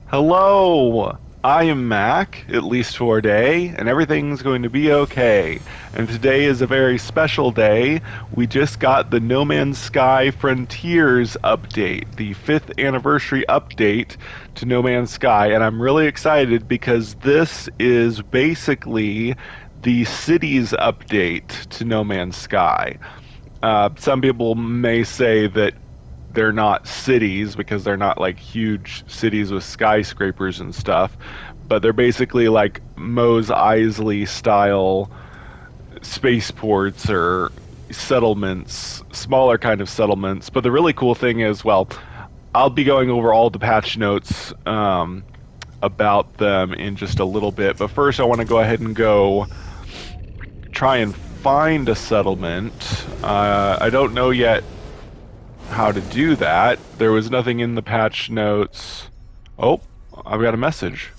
Hello! I am Mac, at least for a day, and everything's going to be okay. And today is a very special day. We just got the No Man's Sky Frontiers update, the 5th anniversary update to No Man's Sky, and I'm really excited because this is basically the cities update to No Man's Sky. Some people may say that they're not cities because they're not like huge cities with skyscrapers and stuff, but they're basically like Mos Eisley style spaceports or settlements, smaller kind of settlements. But the really cool thing is, well, I'll be going over all the patch notes about them in just a little bit. But first, I want to go ahead and go try and find a settlement. I don't know yet how to do that. There was nothing in the patch notes. Oh, I've got a message.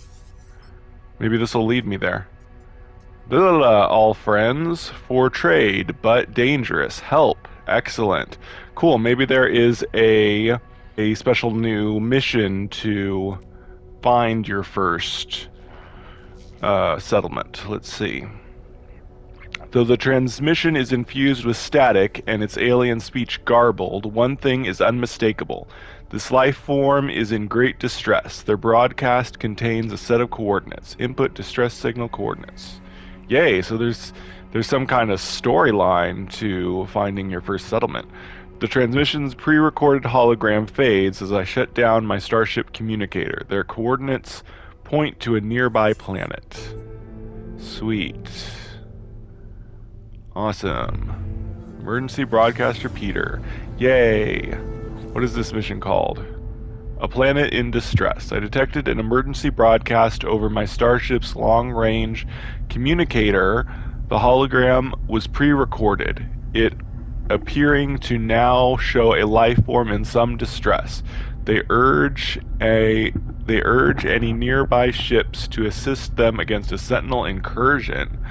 Maybe this will lead me there. Blah, all friends, for trade, but dangerous. Help. Excellent. Cool, maybe there is a special new mission to find your first settlement. Let's see. Though the transmission is infused with static and its alien speech garbled, one thing is unmistakable. This life form is in great distress. Their broadcast contains a set of coordinates. Input distress signal coordinates. Yay, so there's some kind of storyline to finding your first settlement. The transmission's pre-recorded hologram fades as I shut down my starship communicator. Their coordinates point to a nearby planet. Sweet. Awesome. Emergency broadcast repeater. Yay. What is this mission called? A planet in distress. I detected an emergency broadcast over my starship's long-range communicator. The hologram was pre-recorded, it appearing to now show a life form in some distress. They urge any nearby ships to assist them against a Sentinel incursion.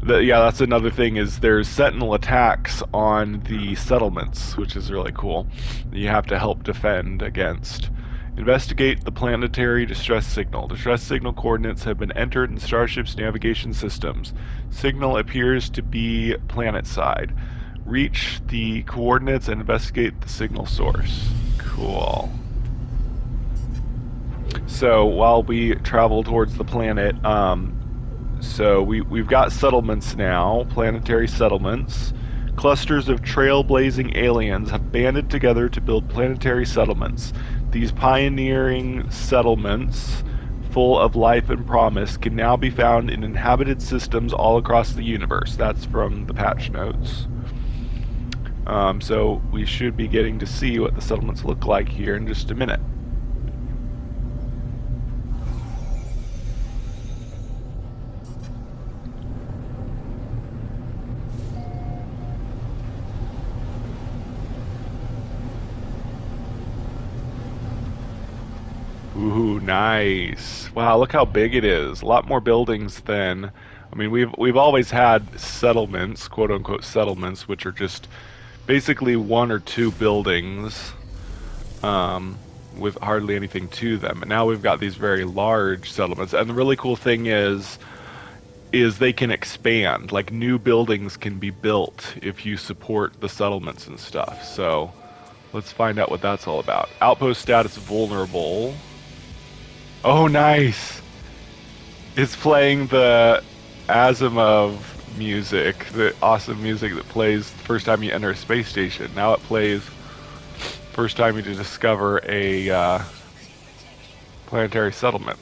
Yeah, that's another thing, is there's Sentinel attacks on the settlements, which is really cool. You have to help defend against. Investigate the planetary distress signal. Distress signal coordinates have been entered in Starship's navigation systems. Signal appears to be planet side. Reach the coordinates and investigate the signal source. Cool. So while we travel towards the planet, so we've got settlements now, planetary settlements. Clusters of trailblazing aliens have banded together to build planetary settlements. These pioneering settlements, full of life and promise, can now be found in inhabited systems all across the universe. That's from the patch notes. So we should be getting to see what the settlements look like here in just a minute. Ooh, nice. Wow, look how big it is. A lot more buildings than... I mean, we've always had settlements, quote-unquote settlements, which are just basically one or two buildings with hardly anything to them. And now we've got these very large settlements. And the really cool thing is they can expand. Like, new buildings can be built if you support the settlements and stuff. So let's find out what that's all about. Outpost status vulnerable. Oh, nice! It's playing the Asimov music, the awesome music that plays the first time you enter a space station. Now it plays first time you discover a planetary settlement.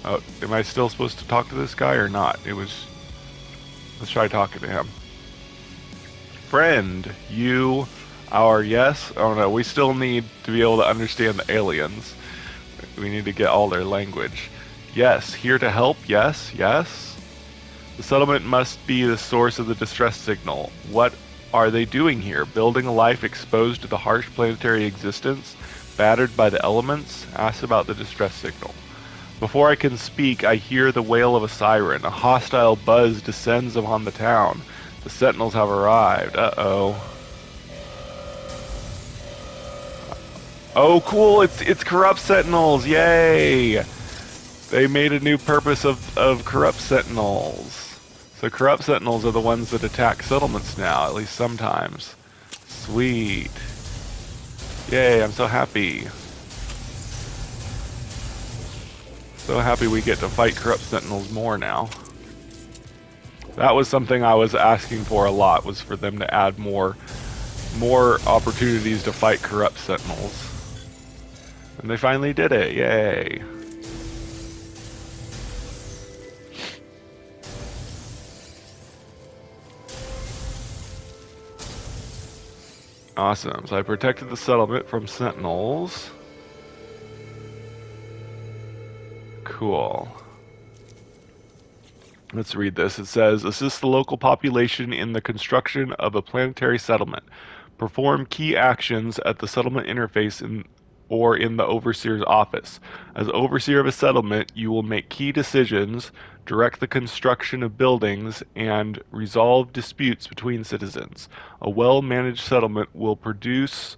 Oh, am I still supposed to talk to this guy or not? Let's try talking to him. Friend, you, our yes? Oh no, we still need to be able to understand the aliens. We need to get all their language. Yes, here to help. Yes, yes. The settlement must be the source of the distress signal. What are they doing here? Building a life exposed to the harsh planetary existence? Battered by the elements? Ask about the distress signal. Before I can speak, I hear the wail of a siren. A hostile buzz descends upon the town. The Sentinels have arrived. Uh-oh. Oh, cool! It's corrupt Sentinels! Yay! They made a new purpose of corrupt Sentinels. So corrupt Sentinels are the ones that attack settlements now, at least sometimes. Sweet. Yay! I'm so happy. So happy we get to fight corrupt Sentinels more now. That was something I was asking for a lot, was for them to add more opportunities to fight corrupt Sentinels. And they finally did it, yay. Awesome, so I protected the settlement from Sentinels. Cool. Let's read this. It says, assist the local population in the construction of a planetary settlement. Perform key actions at the settlement interface or in the overseer's office. As overseer of a settlement, you will make key decisions, direct the construction of buildings, and resolve disputes between citizens. A well-managed settlement will produce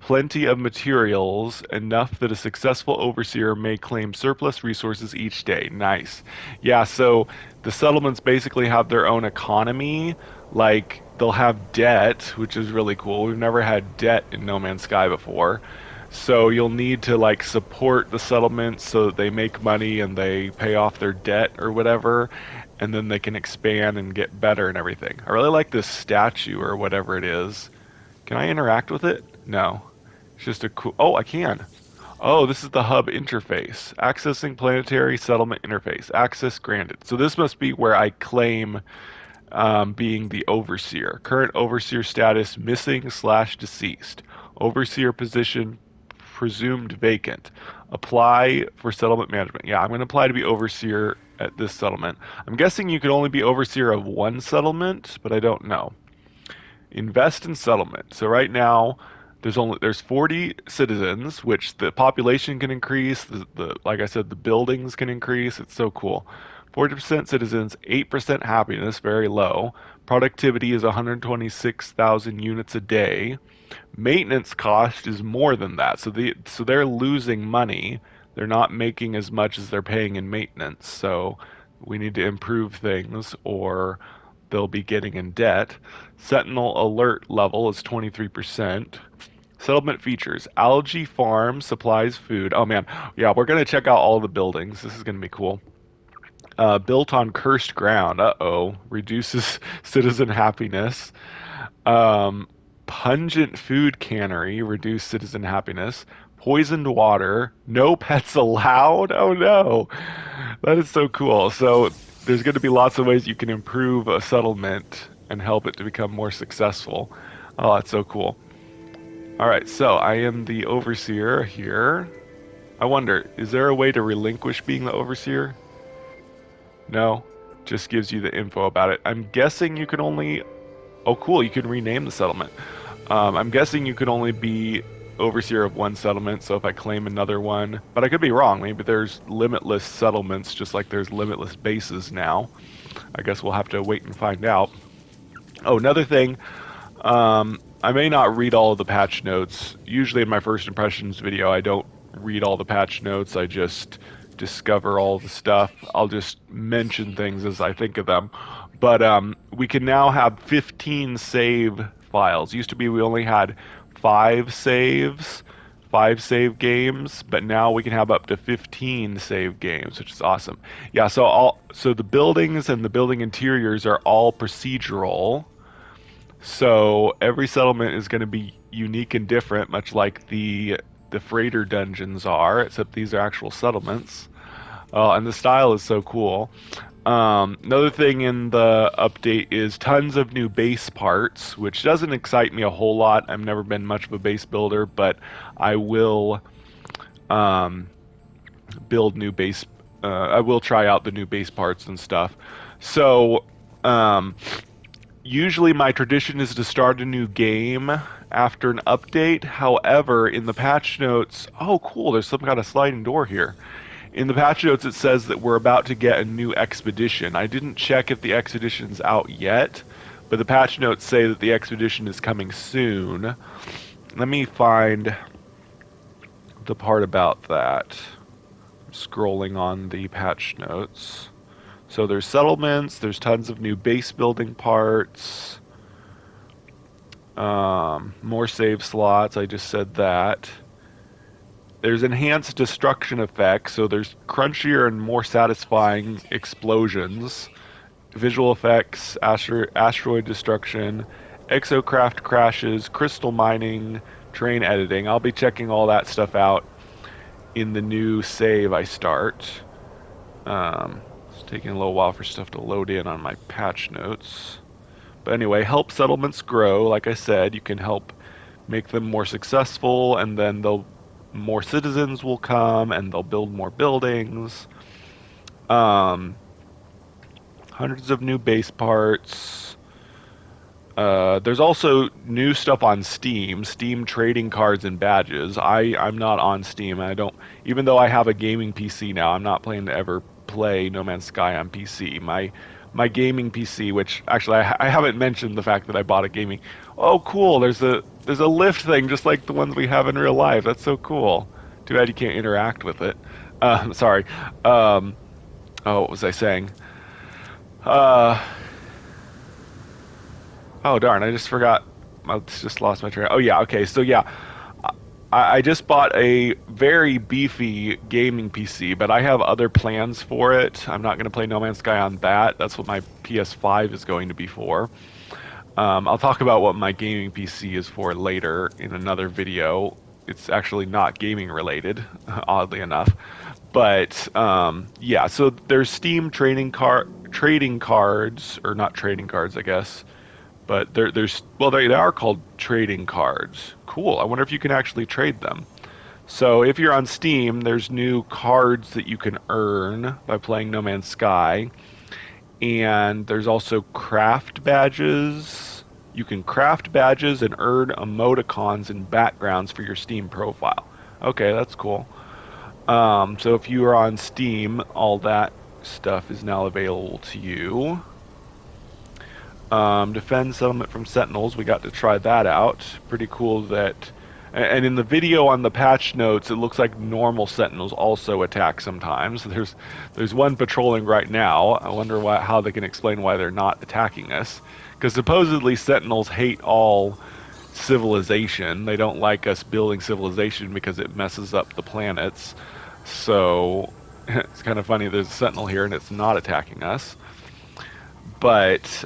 plenty of materials, enough that a successful overseer may claim surplus resources each day. Nice. Yeah, so the settlements basically have their own economy. Like, they'll have debt, which is really cool. We've never had debt in No Man's Sky before. So you'll need to, like, support the settlements so that they make money and they pay off their debt or whatever, and then they can expand and get better and everything. I really like this statue or whatever it is. Can I interact with it? No. It's just a cool... Oh, I can. Oh, this is the hub interface. Accessing planetary settlement interface. Access granted. So this must be where I claim being the overseer. Current overseer status missing/deceased. Overseer position presumed vacant. Apply for settlement management. Yeah, I'm going to apply to be overseer at this settlement. I'm guessing you can only be overseer of one settlement, but I don't know. Invest in settlement. So right now there's 40 citizens, which the population can increase. The like I said, the buildings can increase. It's so cool. 40% citizens, 8% happiness, very low. Productivity is 126,000 units a day. Maintenance cost is more than that. So they're losing money. They're not making as much as they're paying in maintenance. So we need to improve things or they'll be getting in debt. Sentinel alert level is 23%. Settlement features. Algae farm supplies food. Oh man, yeah, we're gonna check out all the buildings. This is gonna be cool. Built on cursed ground. Uh-oh. Reduces citizen happiness. Pungent food cannery. Reduce citizen happiness. Poisoned water. No pets allowed? Oh no. That is so cool. So there's going to be lots of ways you can improve a settlement and help it to become more successful. Oh, that's so cool. Alright, so I am the overseer here. I wonder, is there a way to relinquish being the overseer? No, just gives you the info about it. I'm guessing you can only... Oh, cool, you can rename the settlement. I'm guessing you can only be overseer of one settlement, so if I claim another one... But I could be wrong, maybe there's limitless settlements, just like there's limitless bases now. I guess we'll have to wait and find out. Oh, another thing, I may not read all of the patch notes. Usually in my first impressions video, I don't read all the patch notes, I just discover all the stuff. I'll just mention things as I think of them. But we can now have 15 save files. Used to be we only had 5 saves, 5 save games, but now we can have up to 15 save games, which is awesome. Yeah, so the buildings and the building interiors are all procedural. So every settlement is going to be unique and different, much like the freighter dungeons are, except these are actual settlements. And the style is so cool. Another thing in the update is tons of new base parts, which doesn't excite me a whole lot. I've never been much of a base builder, but I will build new base. I will try out the new base parts and stuff. So usually my tradition is to start a new game after an update. However, in the patch notes, oh cool, there's some kind of sliding door here. In the patch notes, it says that we're about to get a new expedition. I didn't check if the expedition's out yet, but the patch notes say that the expedition is coming soon. Let me find the part about that. I'm scrolling on the patch notes. So there's settlements, there's tons of new base building parts, more save slots, I just said that. There's enhanced destruction effects, so there's crunchier and more satisfying explosions, visual effects, asteroid destruction, exocraft crashes, crystal mining, terrain editing. I'll be checking all that stuff out in the new save I start. It's taking a little while for stuff to load in on my patch notes. But anyway, help settlements grow. Like I said, you can help make them more successful, and then more citizens will come, and they'll build more buildings. Hundreds of new base parts. There's also new stuff on Steam trading cards and badges. I'm not on Steam. Even though I have a gaming PC now, I'm not planning to ever play No Man's Sky on PC. My gaming PC, which actually I haven't mentioned the fact that I bought a gaming. Oh, cool! There's a lift thing just like the ones we have in real life. That's so cool. Too bad you can't interact with it. Sorry. What was I saying? Oh darn! I just forgot. I just lost my train. Oh yeah. Okay. So yeah, I just bought a very beefy gaming PC, but I have other plans for it. I'm not going to play No Man's Sky on that. That's what my PS5 is going to be for. I'll talk about what my gaming PC is for later in another video. It's actually not gaming related, oddly enough. But yeah, so there's Steam trading cards, or not trading cards, I guess. But they are called trading cards. Cool. I wonder if you can actually trade them. So if you're on Steam, there's new cards that you can earn by playing No Man's Sky. And there's also craft badges. You can craft badges and earn emoticons and backgrounds for your Steam profile. Okay, that's cool. So if you are on Steam, all that stuff is now available to you. Defend settlement from Sentinels. We got to try that out. Pretty cool that... And in the video on the patch notes, it looks like normal Sentinels also attack sometimes. There's one patrolling right now. I wonder how they can explain why they're not attacking us. Because supposedly Sentinels hate all civilization. They don't like us building civilization because it messes up the planets. So it's kind of funny there's a Sentinel here and it's not attacking us. But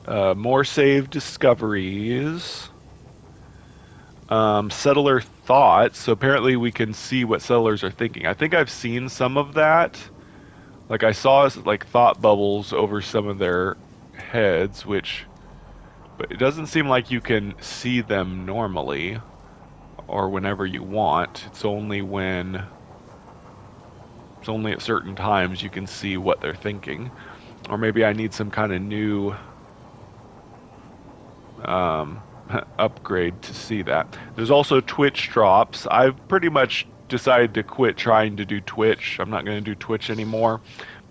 more save discoveries. Settler thoughts. So apparently we can see what settlers are thinking. I think I've seen some of that. Like I saw like thought bubbles over some of their heads, but it doesn't seem like you can see them normally or whenever you want. It's only at certain times you can see what they're thinking. Or maybe I need some kind of new upgrade to see that. There's also Twitch drops. I've pretty much decided to quit trying to do Twitch. I'm not going to do Twitch anymore.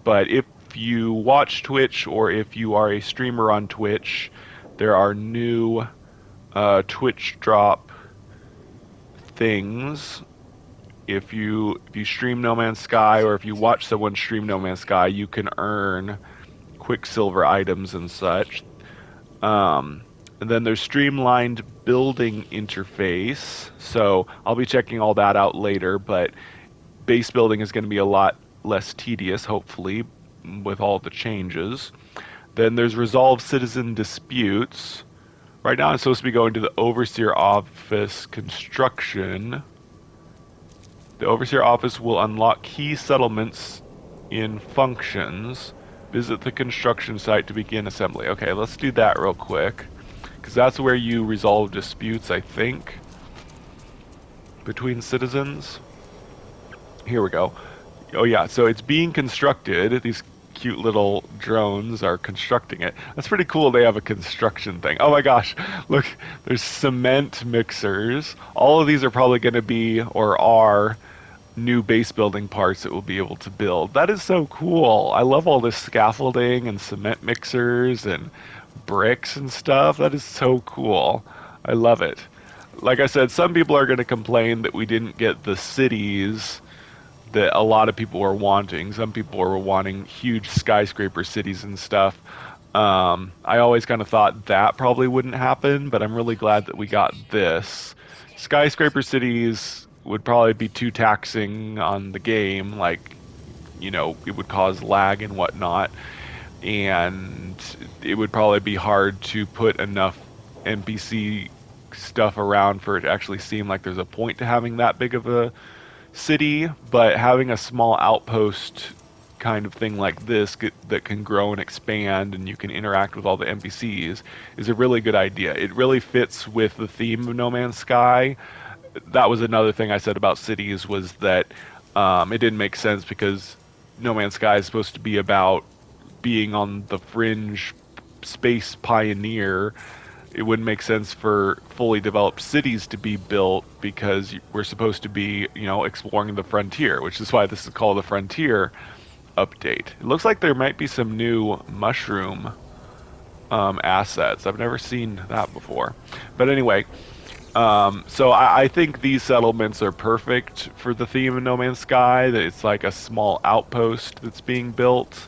But if you watch Twitch or if you are a streamer on Twitch, there are new Twitch drop things. If you stream No Man's Sky or if you watch someone stream No Man's Sky, you can earn Quicksilver items and such. And then there's streamlined building interface. So I'll be checking all that out later, but base building is going to be a lot less tedious, hopefully, with all the changes. Then there's resolve citizen disputes. Right now I'm supposed to be going to the Overseer Office construction. The Overseer Office will unlock key settlements in functions. Visit the construction site to begin assembly. Okay, let's do that real quick. Because that's where you resolve disputes, I think, between citizens. Here we go. Oh yeah, so it's being constructed. These cute little drones are constructing it. That's pretty cool they have a construction thing. Oh my gosh, look, there's cement mixers. All of these are probably going to be, or are, new base building parts that we'll be able to build. That is so cool. I love all this scaffolding and cement mixers and bricks and stuff. That is so cool. I love it. like I said, some people are going to complain that we didn't get the cities that a lot of people were wanting. Some people were wanting huge skyscraper cities and stuff. I always kind of thought that probably wouldn't happen, but I'm really glad that we got this. Skyscraper cities would probably be too taxing on the game, like, it would cause lag and whatnot, and it would probably be hard to put enough NPC stuff around for it to actually seem like there's a point to having that big of a city, but having a small outpost kind of thing like this that can grow and expand and you can interact with all the NPCs is a really good idea. It really fits with the theme of No Man's Sky. That was another thing I said about cities, was that it didn't make sense because No Man's Sky is supposed to be about being on the fringe space pioneer. It wouldn't make sense for fully developed cities to be built because we're supposed to be, exploring the frontier, which is why this is called the Frontier update. It looks like there might be some new mushroom assets. I've never seen that before. But anyway, so I think these settlements are perfect for the theme of No Man's Sky, that it's like a small outpost that's being built.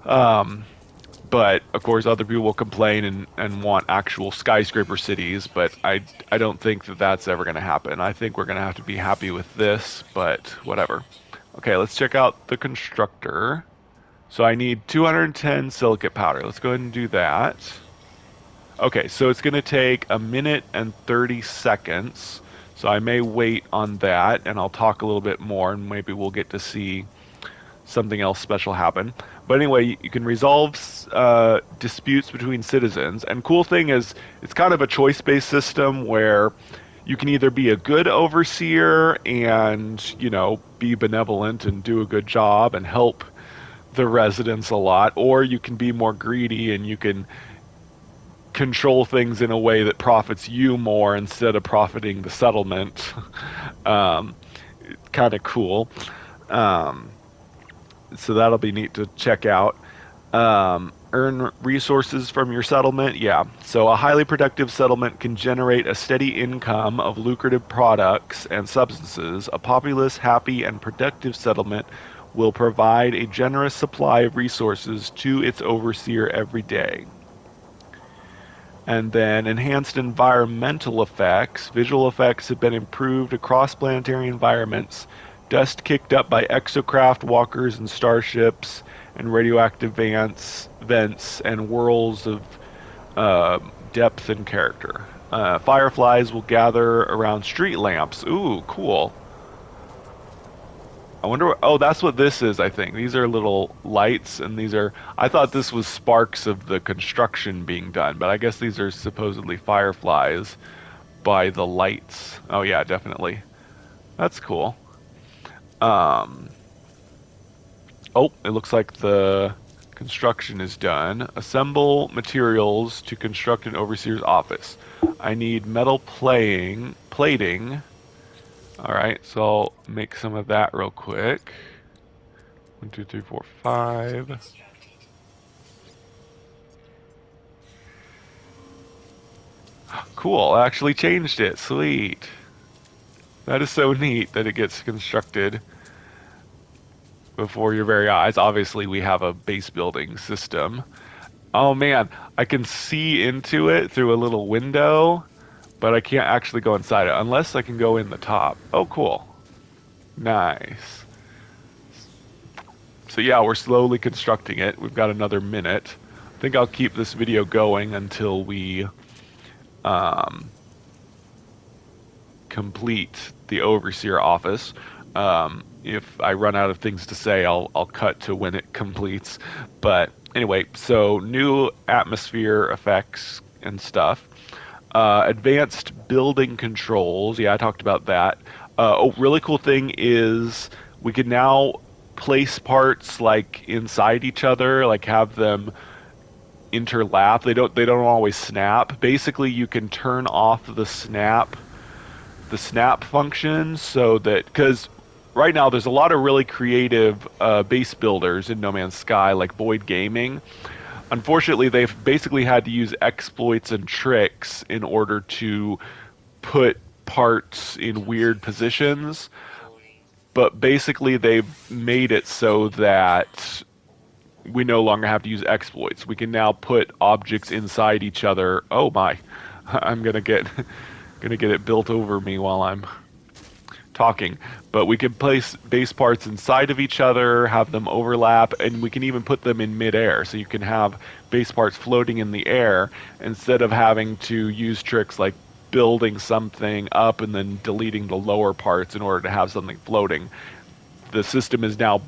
But of course, other people will complain and want actual skyscraper cities. But I don't think that that's ever going to happen. I think we're going to have to be happy with this. But whatever. Okay, let's check out the Constructor. So I need 210 silicate powder. Let's go ahead and do that. Okay, so it's going to take 1 minute and 30 seconds. So I may wait on that, and I'll talk a little bit more, and maybe we'll get to see something else special happen. But anyway, you can resolve disputes between citizens. And cool thing is, it's kind of a choice-based system where you can either be a good overseer and, be benevolent and do a good job and help the residents a lot, or you can be more greedy and you can control things in a way that profits you more instead of profiting the settlement. Kind of cool. So that'll be neat to check out. Earn resources from your settlement. Yeah. So a highly productive settlement can generate a steady income of lucrative products and substances. A populous, happy, and productive settlement will provide a generous supply of resources to its overseer every day. And then enhanced environmental effects. Visual effects have been improved across planetary environments. Dust kicked up by exocraft walkers and starships, and radioactive vents and whirls of depth and character. Fireflies will gather around street lamps. Ooh, cool. I wonder oh, that's what this is, I think. These are little lights, and I thought this was sparks of the construction being done, but I guess these are supposedly fireflies by the lights. Oh yeah, definitely. That's cool. Oh, it looks like the construction is done. Assemble materials to construct an overseer's office. I need metal plating. Alright, so I'll make some of that real quick. 1, 2, 3, 4, 5. Cool, I actually changed it. Sweet. That is so neat that it gets constructed before your very eyes. Obviously, we have a base building system. Oh man, I can see into it through a little window, but I can't actually go inside it unless I can go in the top. Oh, cool. Nice. So yeah, we're slowly constructing it. We've got another minute. I think I'll keep this video going until we complete the overseer office. If I run out of things to say, I'll cut to when it completes. But anyway, so new atmosphere effects and stuff. Advanced building controls. Yeah, I talked about that. Really cool thing is we can now place parts like inside each other, like have them interlap. They don't always snap. Basically, you can turn off the snap function so that, because right now there's a lot of really creative base builders in No Man's Sky, like Boyd Gaming. Unfortunately, they've basically had to use exploits and tricks in order to put parts in weird positions, but basically they've made it so that we no longer have to use exploits. We can now put objects inside each other. Oh my, I'm gonna get it built over me while I'm talking. But we can place base parts inside of each other, have them overlap, and we can even put them in midair. So you can have base parts floating in the air instead of having to use tricks like building something up and then deleting the lower parts in order to have something floating. The system is now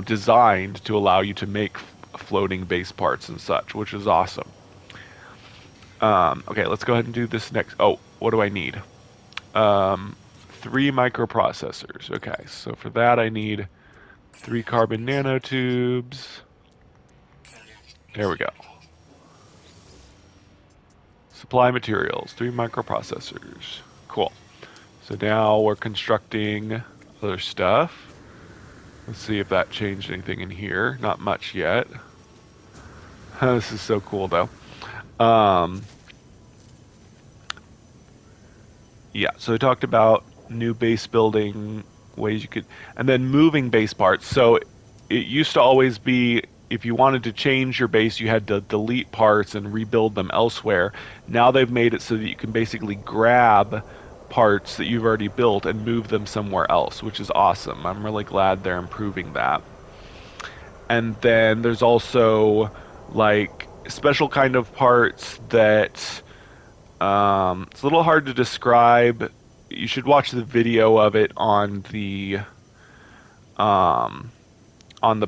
designed to allow you to make floating base parts and such, which is awesome. Okay, let's go ahead and do this next. Oh, what do I need? 3 microprocessors. Okay, so for that I need 3 carbon nanotubes. There we go. Supply materials, 3 microprocessors. Cool. So now we're constructing other stuff. Let's see if that changed anything in here. Not much yet. This is so cool though. Yeah, so we talked about new base building ways you could, and then moving base parts. So it used to always be if you wanted to change your base, you had to delete parts and rebuild them elsewhere. Now they've made it so that you can basically grab parts that you've already built and move them somewhere else, which is awesome. I'm really glad they're improving that. And then there's also like special kind of parts that it's a little hard to describe. You should watch the video of it on the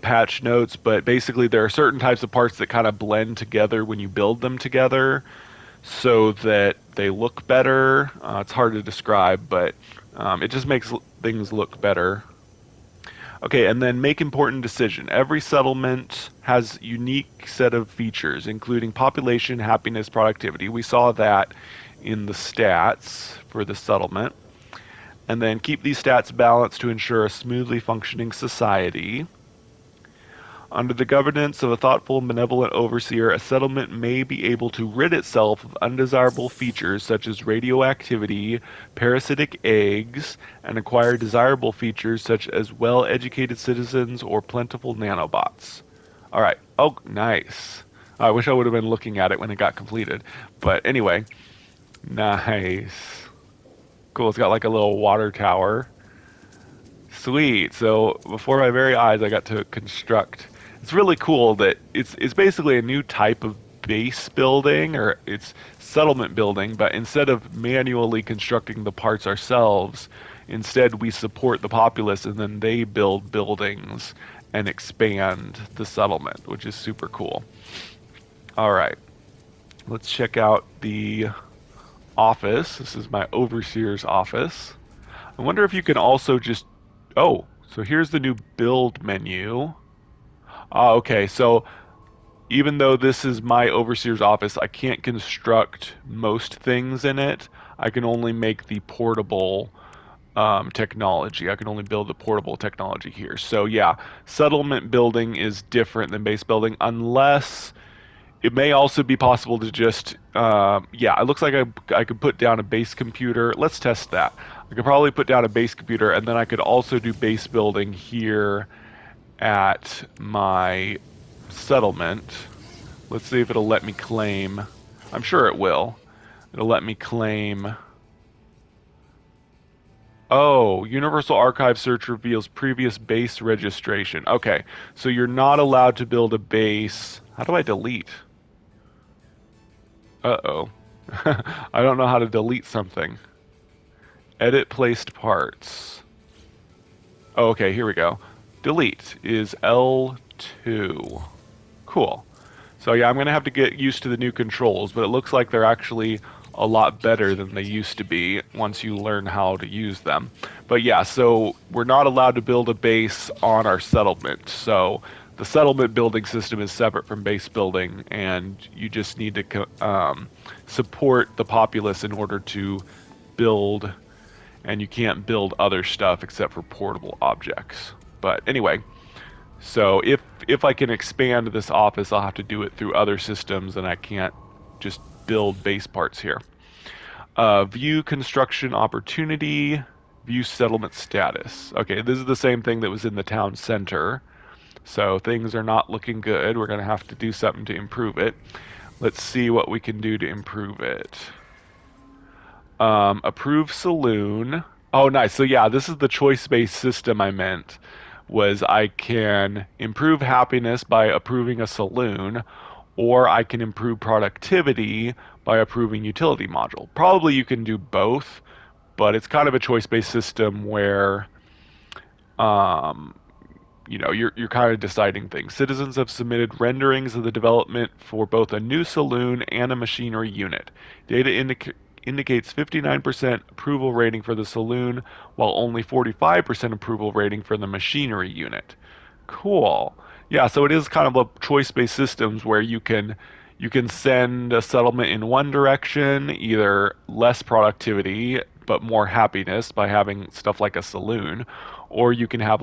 patch notes, but basically there are certain types of parts that kind of blend together when you build them together so that they look better. It's hard to describe, but it just makes things look better. Okay, and then make important decision. Every settlement has unique set of features, including population, happiness, productivity. We saw that in the stats for the settlement. And then keep these stats balanced to ensure a smoothly functioning society. Under the governance of a thoughtful and benevolent overseer, a settlement may be able to rid itself of undesirable features such as radioactivity, parasitic eggs, and acquire desirable features such as well-educated citizens or plentiful nanobots. All right. Oh, nice. I wish I would have been looking at it when it got completed. But anyway, nice. Cool. It's got like a little water tower. Sweet. So before my very eyes, I got to construct. It's really cool that it's basically a new type of base building, or it's settlement building, but instead of manually constructing the parts ourselves, instead we support the populace and then they build buildings and expand the settlement, which is super cool. All right. Let's check out the office. This is my overseer's office. I wonder if you can also just... Oh, so here's the new build menu. Okay, so even though this is my overseer's office, I can't construct most things in it. I can only make the portable technology. I can only build the portable technology here. So yeah, settlement building is different than base building, unless it may also be possible to just, yeah, it looks like I could put down a base computer. Let's test that. I could probably put down a base computer, and then I could also do base building here at my settlement. Let's see if it'll let me claim. I'm sure it will. It'll let me claim. Oh, Universal Archive search reveals previous base registration. Okay, so you're not allowed to build a base. How do I delete? Uh-oh. I don't know how to delete something. Edit placed parts. Oh, okay, here we go. Delete is L2. Cool. So yeah, I'm going to have to get used to the new controls, but it looks like they're actually a lot better than they used to be once you learn how to use them. But yeah, so we're not allowed to build a base on our settlement. So the settlement building system is separate from base building, and you just need to support the populace in order to build, and you can't build other stuff except for portable objects. But anyway, so if I can expand this office, I'll have to do it through other systems, and I can't just build base parts here. View construction opportunity, view settlement status. Okay, this is the same thing that was in the town center. So things are not looking good. We're going to have to do something to improve it. Let's see what we can do to improve it. Approve saloon. Oh, nice. So yeah, this is the choice-based system I meant. Was I can improve happiness by approving a saloon, or I can improve productivity by approving utility module. Probably you can do both, but it's kind of a choice-based system where um, you're kind of deciding things. Citizens have submitted renderings of the development for both a new saloon and a machinery unit. Data indicates 59% approval rating for the saloon, while only 45% approval rating for the machinery unit. Cool. Yeah, so it is kind of a choice-based systems where you can send a settlement in one direction, either less productivity but more happiness by having stuff like a saloon, or you can have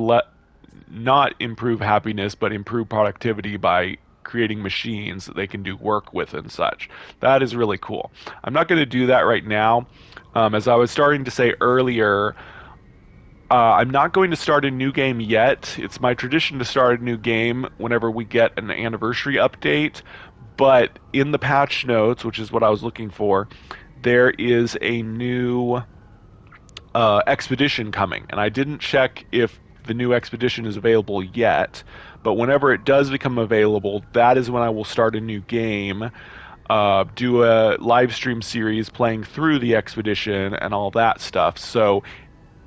not improve happiness but improve productivity by creating machines that they can do work with and such. That is really cool. I'm not going to do that right now. As I was starting to say earlier, I'm not going to start a new game yet. It's my tradition to start a new game whenever we get an anniversary update. But in the patch notes, which is what I was looking for, there is a new expedition coming. And I didn't check if the new expedition is available yet. But whenever it does become available, that is when I will start a new game, do a live stream series playing through the expedition and all that stuff. So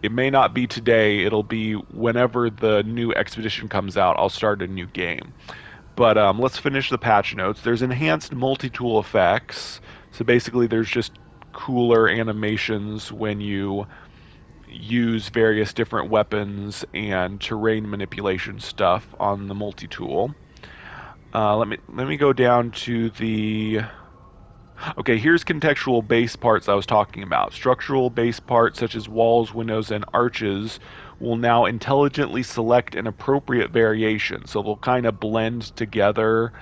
it may not be today, it'll be whenever the new expedition comes out, I'll start a new game. But let's finish the patch notes. There's enhanced multi-tool effects. So basically there's just cooler animations when you use various different weapons and terrain manipulation stuff on the multi-tool. Let me go down to the Okay, here's contextual base parts I was talking about. Structural base parts such as walls, windows, and arches will now intelligently select an appropriate variation. So they'll kind of blend together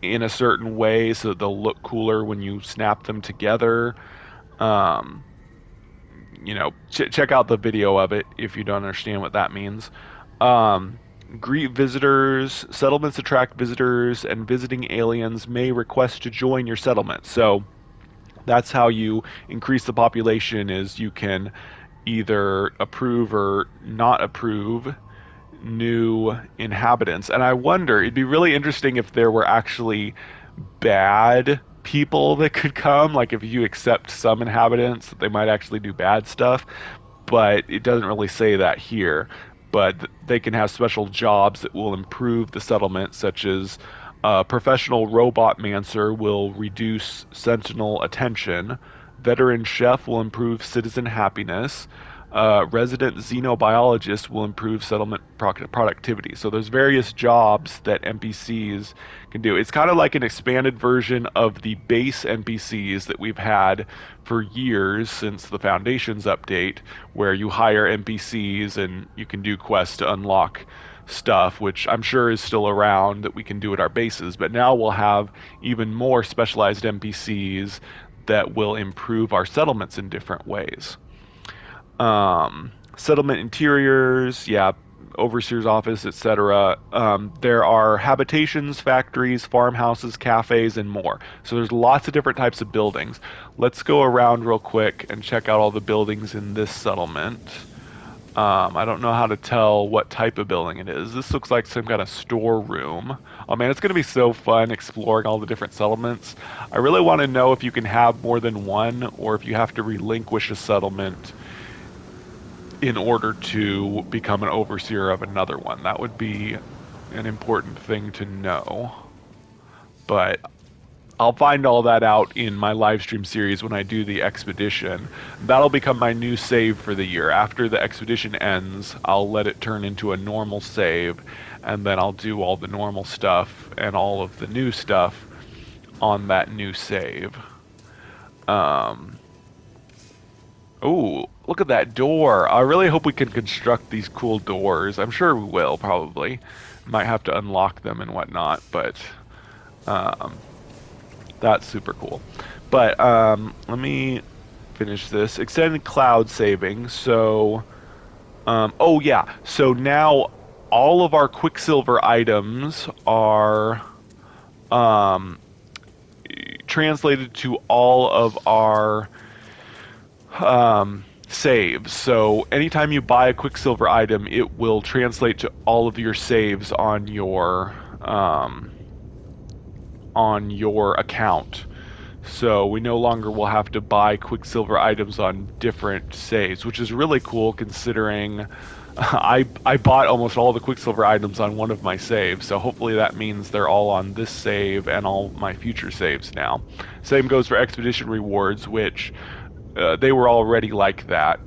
in a certain way so that they'll look cooler when you snap them together. Um, check out the video of it if you don't understand what that means. Um, Greet visitors. Settlements attract visitors, and visiting aliens may request to join your settlement. So that's how you increase the population, is you can either approve or not approve new inhabitants. And I wonder, it'd be really interesting if there were actually bad people that could come, like if you accept some inhabitants, they might actually do bad stuff, but it doesn't really say that here. But they can have special jobs that will improve the settlement, such as professional robot mancer will reduce sentinel attention. Veteran chef will improve citizen happiness. Resident xenobiologist will improve settlement productivity. So there's various jobs that NPCs can do. It's kind of like an expanded version of the base NPCs that we've had for years since the Foundations update, where you hire NPCs and you can do quests to unlock stuff, which I'm sure is still around that we can do at our bases. But now we'll have even more specialized NPCs that will improve our settlements in different ways. Settlement interiors, yeah, overseer's office, etc. There are habitations, factories, farmhouses, cafes, and more. So there's lots of different types of buildings. Let's go around real quick and check out all the buildings in this settlement. I don't know how to tell what type of building it is. This looks like some kind of storeroom. Oh man, it's going to be so fun exploring all the different settlements. I really want to know if you can have more than one, or if you have to relinquish a settlement in order to become an overseer of another one. That would be an important thing to know. But I'll find all that out in my live stream series when I do the expedition. That'll become my new save for the year. After the expedition ends, I'll let it turn into a normal save, and then I'll do all the normal stuff and all of the new stuff on that new save. Oh, look at that door. I really hope we can construct these cool doors. I'm sure we will, probably. Might have to unlock them and whatnot, but that's super cool. But let me finish this. Extended cloud saving. So, oh yeah. So now all of our Quicksilver items are um, translated to all of our saves. So anytime you buy a Quicksilver item, it will translate to all of your saves on your account. So we no longer will have to buy Quicksilver items on different saves, which is really cool considering I bought almost all the Quicksilver items on one of my saves. So hopefully that means they're all on this save and all my future saves now. Same goes for Expedition rewards, which they were already like that.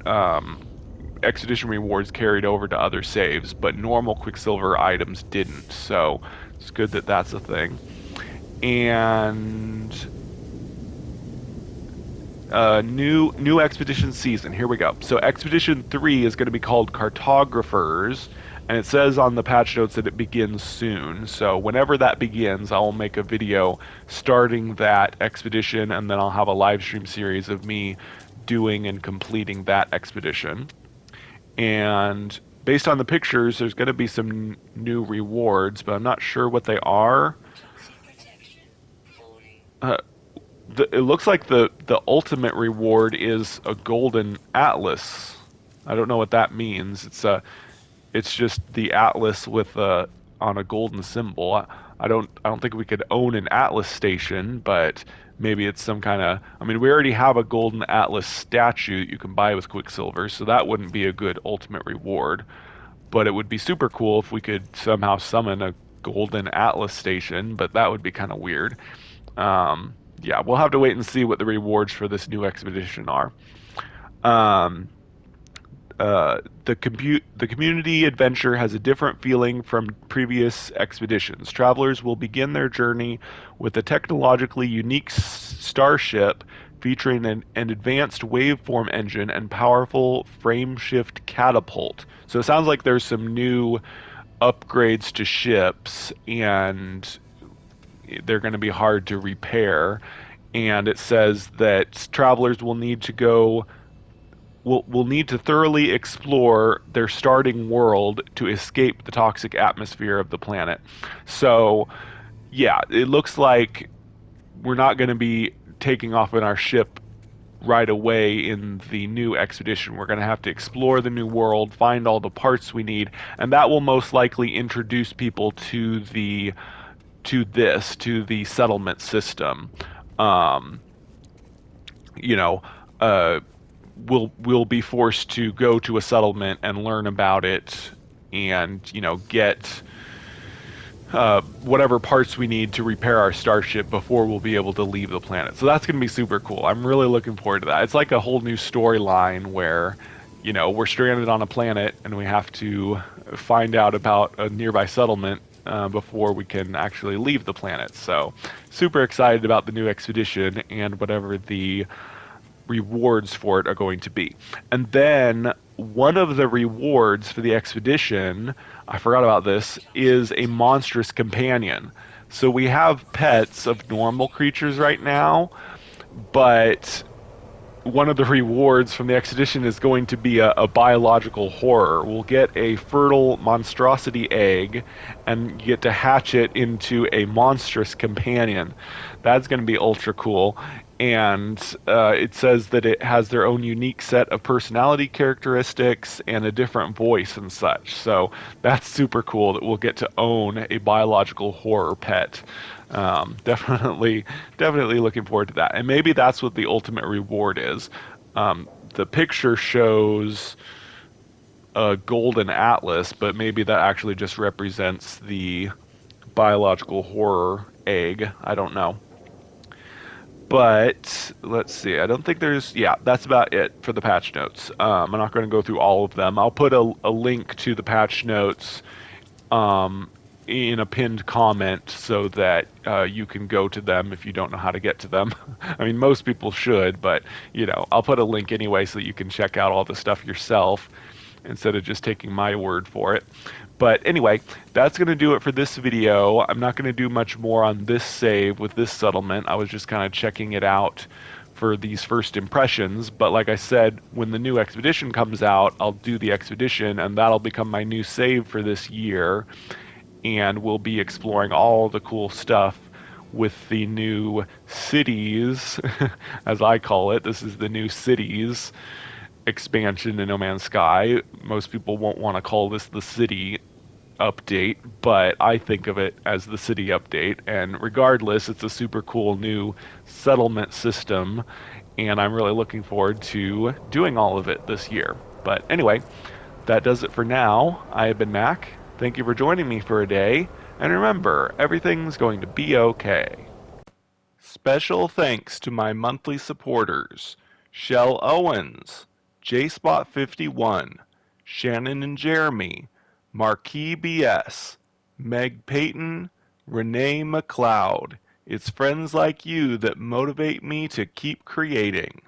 Expedition rewards carried over to other saves, but normal Quicksilver items didn't. So it's good that that's a thing. And new expedition season. Here we go. So Expedition 3 is going to be called Cartographers, and it says on the patch notes that it begins soon. So whenever that begins, I'll make a video starting that expedition, and then I'll have a live stream series of me doing and completing that expedition. And based on the pictures, there's going to be some new rewards, but I'm not sure what they are. It looks like the ultimate reward is a golden atlas. I don't know what that means. It's just the atlas with on a golden symbol. I don't think we could own an atlas station, but maybe it's some kind of. I mean, we already have a golden atlas statue that you can buy with Quicksilver, so that wouldn't be a good ultimate reward. But it would be super cool if we could somehow summon a golden atlas station, but that would be kind of weird. Yeah, we'll have to wait and see what the rewards for this new expedition are. The community adventure has a different feeling from previous expeditions. Travelers will begin their journey with a technologically unique starship featuring an advanced waveform engine and powerful frameshift catapult. So it sounds like there's some new upgrades to ships, and they're going to be hard to repair. And it says that travelers will need to thoroughly explore their starting world to escape the toxic atmosphere of the planet. So, yeah, it looks like we're not going to be taking off in our ship right away in the new expedition. We're going to have to explore the new world, find all the parts we need, and that will most likely introduce people to the settlement system. You know, we'll be forced to go to a settlement and learn about it, and get whatever parts we need to repair our starship before we'll be able to leave the planet. So that's going to be super cool. I'm really looking forward to that. It's like a whole new storyline where we're stranded on a planet and we have to find out about a nearby settlement before we can actually leave the planet. So super excited about the new expedition and whatever the rewards for it are going to be. And then one of the rewards for the expedition, I forgot about this, is a monstrous companion. So we have pets of normal creatures right now, but one of the rewards from the expedition is going to be a biological horror. We'll get a fertile monstrosity egg and get to hatch it into a monstrous companion. That's going to be ultra cool. And it says that it has their own unique set of personality characteristics and a different voice and such. So that's super cool that we'll get to own a biological horror pet. Definitely looking forward to that. And maybe that's what the ultimate reward is. The picture shows a golden atlas, but maybe that actually just represents the biological horror egg. I don't know. But let's see. I don't think that's about it for the patch notes. I'm not going to go through all of them. I'll put a link to the patch notes in a pinned comment so that you can go to them if you don't know how to get to them. I mean, most people should, but I'll put a link anyway so that you can check out all the stuff yourself instead of just taking my word for it. But anyway, that's going to do it for this video. I'm not going to do much more on this save with this settlement. I was just kind of checking it out for these first impressions. But like I said, when the new expedition comes out, I'll do the expedition, and that'll become my new save for this year. And we'll be exploring all the cool stuff with the new cities, as I call it. This is the new cities expansion in No Man's Sky. Most people won't want to call this the city update, but I think of it as the city update. And regardless, it's a super cool new settlement system, and I'm really looking forward to doing all of it this year. But anyway, that does it for now. I have been Mac. Thank you for joining me for a day, and remember, everything's going to be okay. Special thanks to my monthly supporters, Shell Owens, JSpot51, Shannon and Jeremy, Marquis BS, Meg Payton, Renee McLeod. It's friends like you that motivate me to keep creating.